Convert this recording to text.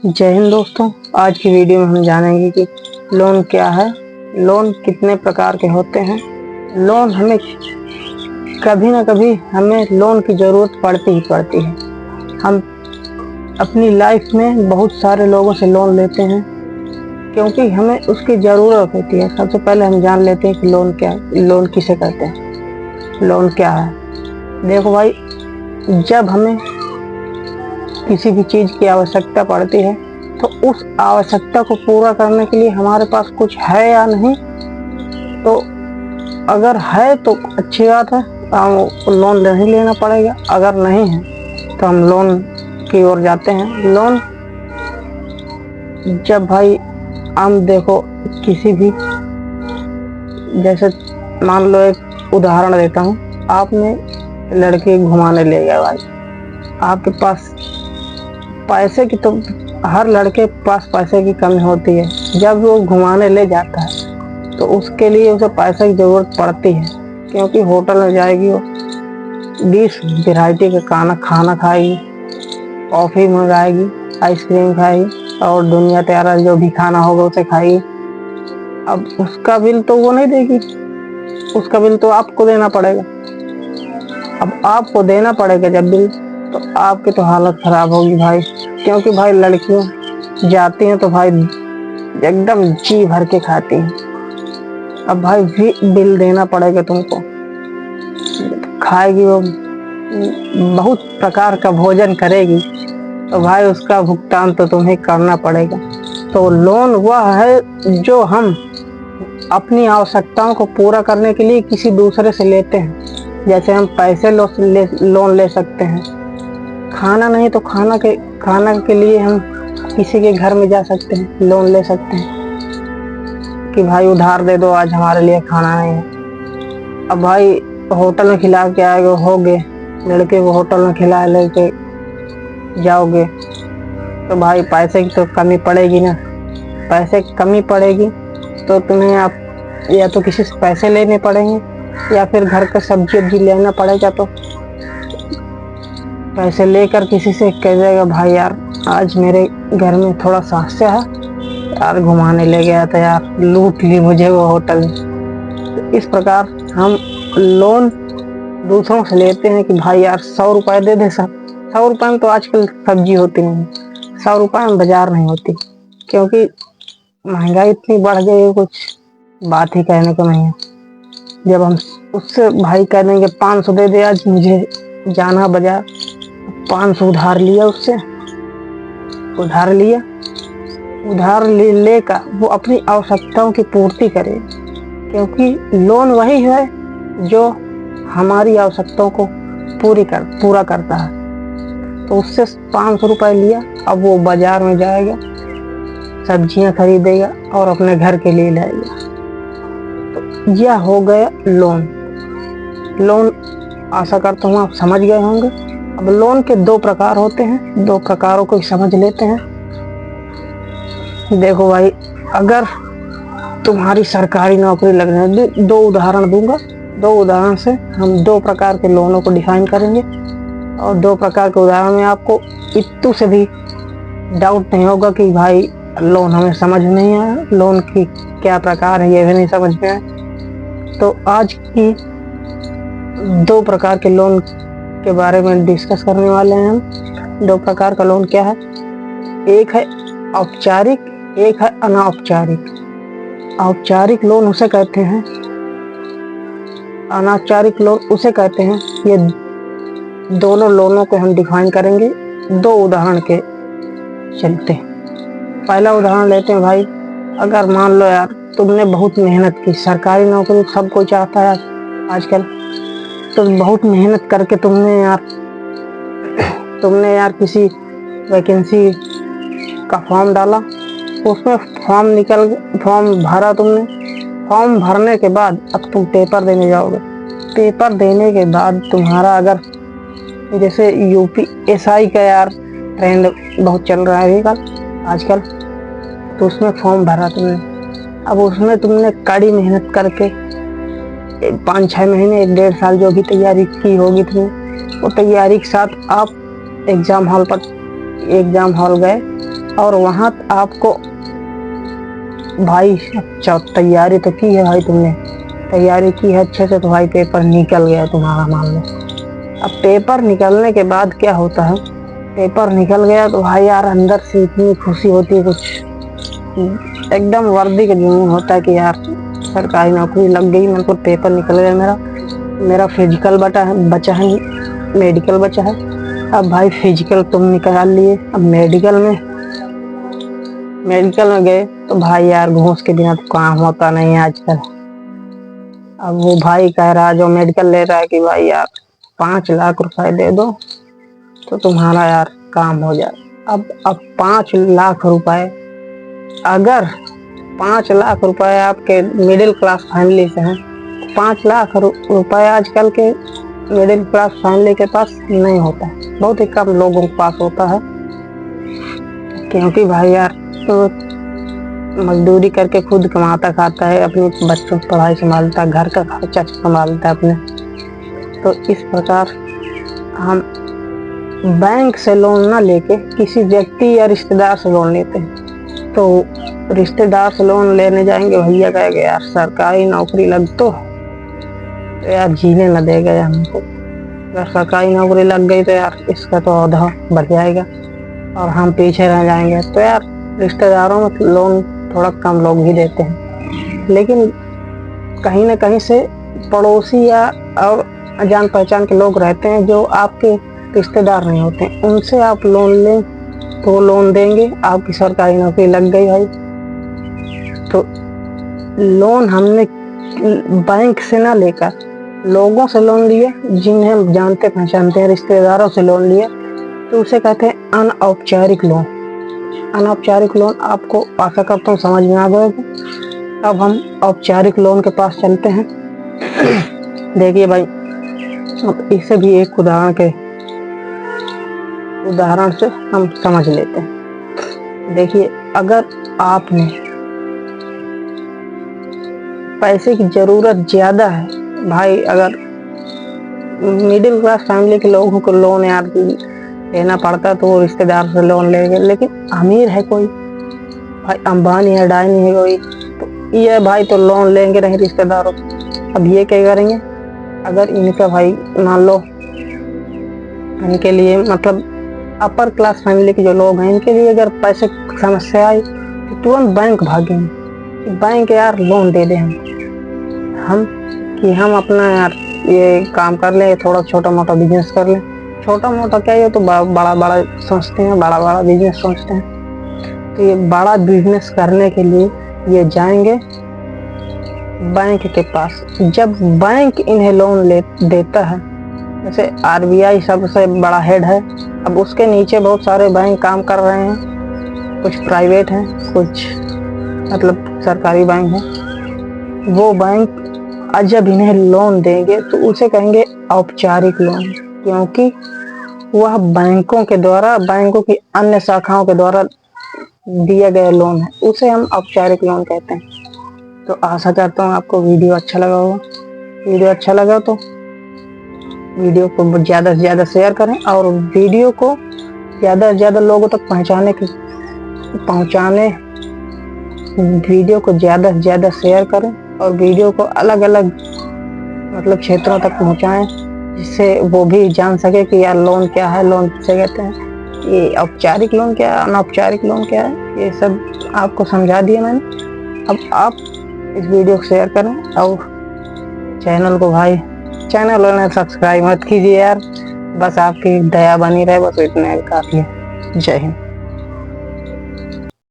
जय हिंद दोस्तों। आज की वीडियो में हम जानेंगे कि लोन क्या है, लोन कितने प्रकार के होते हैं। लोन हमें कभी ना कभी हमें लोन की ज़रूरत पड़ती ही पड़ती है। हम अपनी लाइफ में बहुत सारे लोगों से लोन लेते हैं क्योंकि हमें उसकी ज़रूरत होती है। सबसे पहले हम जान लेते हैं कि लोन क्या है, लोन किसे कहते हैं, लोन क्या है। देखो भाई, जब हमें किसी भी चीज़ की आवश्यकता पड़ती है तो उस आवश्यकता को पूरा करने के लिए हमारे पास कुछ है या नहीं, तो अगर है तो अच्छी बात है, हम लोन नहीं लेना पड़ेगा। अगर नहीं है तो हम लोन की ओर जाते हैं। लोन जब भाई हम देखो किसी भी, जैसे मान लो एक उदाहरण देता हूँ, आपने लड़के घुमाने ले गया भाई, आपके पास पैसे की, तो हर लड़के के पास पैसे की कमी होती है। जब वो घुमाने ले जाता है तो उसके लिए उसे पैसे की ज़रूरत पड़ती है, क्योंकि होटल में जाएगी, वो 20 वैरायटी का खाना खाएगी, कॉफ़ी मंगाएगी, आइसक्रीम खाएगी और दुनिया तेरा जो भी खाना होगा उसे खाएगी। अब उसका बिल तो वो नहीं देगी, उसका बिल तो आपको देना पड़ेगा। अब आपको देना पड़ेगा जब बिल, तो आपकी तो हालत ख़राब होगी भाई, क्योंकि भाई लड़कियां जाती हैं तो भाई एकदम जी भर के खाती हैं। अब भाई बिल देना पड़ेगा तुमको। खाएगी वो, बहुत प्रकार का भोजन करेगी, तो भाई उसका भुगतान तो तुम्हें करना पड़ेगा। तो लोन वह है जो हम अपनी आवश्यकताओं को पूरा करने के लिए किसी दूसरे से लेते हैं। जैसे हम पैसे लोन ले सकते हैं। खाना नहीं तो खाना के लिए हम किसी के घर में जा सकते हैं, लोन ले सकते हैं कि भाई उधार दे दो, आज हमारे लिए खाना नहीं है। अब भाई होटल में खिला के आएगा, हो गए लड़के को होटल में खिला लेके जाओगे तो भाई पैसे की तो कमी पड़ेगी ना। पैसे की कमी पड़ेगी तो तुम्हें आप या तो किसी से पैसे लेने पड़ेंगे या फिर घर का सब्जी लेना पड़ेगा। तो पैसे लेकर किसी से कह जाएगा, भाई यार आज मेरे घर में थोड़ा समस्या है यार, घुमाने ले गया था यार, लूट ली मुझे वो होटल में। तो इस प्रकार हम लोन दूसरों से लेते हैं कि भाई यार 100 रुपये दे दे सर। 100 रुपये में तो आजकल सब्जी होती नहीं, 100 रुपये में बाजार नहीं होती, क्योंकि महंगाई इतनी बढ़ गई है, कुछ बात ही कहने को नहीं है। जब हम उससे भाई कह देंगे 500 दे दे, आज मुझे जाना बाजार, 500 उधार लिया उससे, उधार लेकर वो अपनी आवश्यकताओं की पूर्ति करे, क्योंकि लोन वही है जो हमारी आवश्यकताओं को पूरा करता है। तो उससे 500 रुपये लिया, अब वो बाजार में जाएगा, सब्जियां खरीदेगा और अपने घर के लिए लाएगा। तो यह हो गया लोन। आशा करता हूँ आप समझ गए होंगे। अब लोन के 2 प्रकार होते हैं, 2 प्रकारों को समझ लेते हैं। देखो भाई, अगर तुम्हारी सरकारी नौकरी लगने है, 2 उदाहरण दूंगा। 2 उदाहरण से हम 2 प्रकार के लोनों को डिफाइन करेंगे, और 2 प्रकार के उदाहरण में आपको इतू से भी डाउट नहीं होगा कि भाई लोन हमें समझ नहीं आया, लोन की क्या प्रकार है ये भी नहीं समझ में आया। तो आज की 2 प्रकार के लोन के बारे में डिस्कस करने वाले हैं हम। 2 प्रकार का लोन क्या है, एक है औपचारिक, एक है अनौपचारिक। औपचारिक लोन उसे कहते हैं, अनौपचारिक लोन उसे कहते हैं। ये दोनों लोनों को हम डिफाइन करेंगे 2 उदाहरण के चलते। पहला उदाहरण लेते हैं भाई, अगर मान लो यार तुमने बहुत मेहनत की, सरकारी नौकरी सब कोई चाहता है आजकल, तो बहुत मेहनत करके तुमने यार किसी वैकेंसी का फॉर्म डाला, उसमें फॉर्म भरा तुमने। फॉर्म भरने के बाद अब तुम पेपर देने जाओगे। पेपर देने के बाद तुम्हारा, अगर जैसे UPSI का यार ट्रेंड बहुत चल रहा है आजकल, तो उसमें फॉर्म भरा तुमने। अब उसमें तुमने कड़ी मेहनत करके 5-6 महीने, 1-1.5 साल जो भी तैयारी की होगी तुमने, वो तैयारी के साथ आप एग्ज़ाम हॉल गए और वहाँ आपको भाई अच्छा तैयारी तो की है भाई, तुमने तैयारी की है अच्छे से, तो भाई पेपर निकल गया तुम्हारा मान लो। अब पेपर निकलने के बाद क्या होता है, पेपर निकल गया तो भाई यार अंदर से इतनी खुशी होती है, कुछ एकदम वर्दी का जुनून होता है कि यार सरकारी नौकरी लग गई, मेरे को पेपर निकल गया, मेरा फिजिकल बचा है, मेडिकल बचा है। अब भाई फिजिकल तुम निकाल लिए, अब मेडिकल में गए तो भाई यार घूस के बिना तो काम होता नहीं है आजकल। अब वो भाई कह रहा है जो मेडिकल ले रहा है कि भाई यार 5 लाख रुपए दे दो तो तुम्हारा यार काम हो जाए। अब 5 लाख रुपए, अगर 5 लाख रुपए आपके मिडिल क्लास फैमिली से हैं, 5 लाख रुपए आजकल के मिडिल क्लास फैमिली के पास नहीं होता है, बहुत ही कम लोगों के पास होता है। क्योंकि भाई यार तो मजदूरी करके खुद कमाता खाता है, अपने बच्चों की पढ़ाई संभालता है, घर का खर्चा संभालता है अपने। तो इस प्रकार हम बैंक से लोन ना लेके किसी व्यक्ति या रिश्तेदार से लोन लेते हैं। तो रिश्तेदार से लोन लेने जाएंगे, भैया कहेगा यार सरकारी नौकरी लग तो यार जीने न देगा यार हमको, अगर सरकारी नौकरी लग गई तो यार इसका तो औहदा बढ़ जाएगा और हम पीछे रह जाएंगे। तो यार रिश्तेदारों में लोन थोड़ा कम लोग ही देते हैं, लेकिन कहीं ना कहीं से पड़ोसी या और जान पहचान के लोग रहते हैं जो आपके रिश्तेदार नहीं होते हैं, उनसे आप लोन लें तो लोन देंगे। आपकी सरकारी नौकरी लग गई भाई, तो लोन हमने बैंक से ना लेकर लोगों से लोन लिया, जिन्हें हम जानते पहचानते हैं, रिश्तेदारों से लोन लिया, तो उसे कहते हैं अनौपचारिक लोन। अनौपचारिक लोन आपको आशा करता हूँ समझ में आ गया। अब हम औपचारिक लोन के पास चलते हैं। देखिए भाई, अब इसे भी एक उदाहरण से हम समझ लेते हैं। देखिए, अगर आपने पैसे की जरूरत ज्यादा है भाई, अगर मिडिल क्लास फैमिली के लोगों को लोन यार लेना पड़ता है तो वो रिश्तेदार से लोन लेंगे, लेकिन अमीर है कोई भाई, अंबानी है, अडानी है कोई, तो ये भाई तो लोन लेंगे नहीं रिश्तेदारों। अब ये क्या करेंगे, अगर इनका भाई मान लो इनके लिए मतलब अपर क्लास फैमिली के जो लोग हैं, इनके लिए अगर पैसे की समस्या आई तो तुरंत बैंक भागेंगे, बैंक यार लोन दे दें हम अपना यार ये काम कर लें, थोड़ा छोटा मोटा बिजनेस कर लें। छोटा मोटा क्या, ये तो बड़ा सोचते हैं, बड़ा बिजनेस सोचते हैं। तो ये बड़ा बिजनेस करने के लिए ये जाएंगे बैंक के पास। जब बैंक इन्हें लोन देता है, जैसे आरबीआई सबसे बड़ा हेड है, अब उसके नीचे बहुत सारे बैंक काम कर रहे हैं, कुछ प्राइवेट हैं, कुछ मतलब सरकारी बैंक हैं। वो बैंक जब इन्हें लोन देंगे तो उसे कहेंगे औपचारिक लोन, क्योंकि वह बैंकों की अन्य शाखाओं के द्वारा दिया गया लोन है, उसे हम औपचारिक लोन कहते हैं। तो आशा करता हूँ आपको वीडियो अच्छा लगा होगा। वीडियो अच्छा लगा तो वीडियो को ज़्यादा से ज़्यादा शेयर करें, और वीडियो को ज़्यादा से ज़्यादा लोगों तक वीडियो को ज़्यादा से ज़्यादा शेयर करें, और वीडियो को अलग अलग मतलब क्षेत्रों तक पहुंचाएं, जिससे वो भी जान सके कि यार लोन क्या है, लोन किसे कहते हैं, ये औपचारिक लोन क्या है, अनौपचारिक लोन क्या है, ये सब आपको समझा दिया मैंने। अब आप इस वीडियो को शेयर करें और चैनल को सब्सक्राइब मत कीजिए यार, बस आपकी दया बनी रहे, बस इतना काफ़ी है। जय हिंद।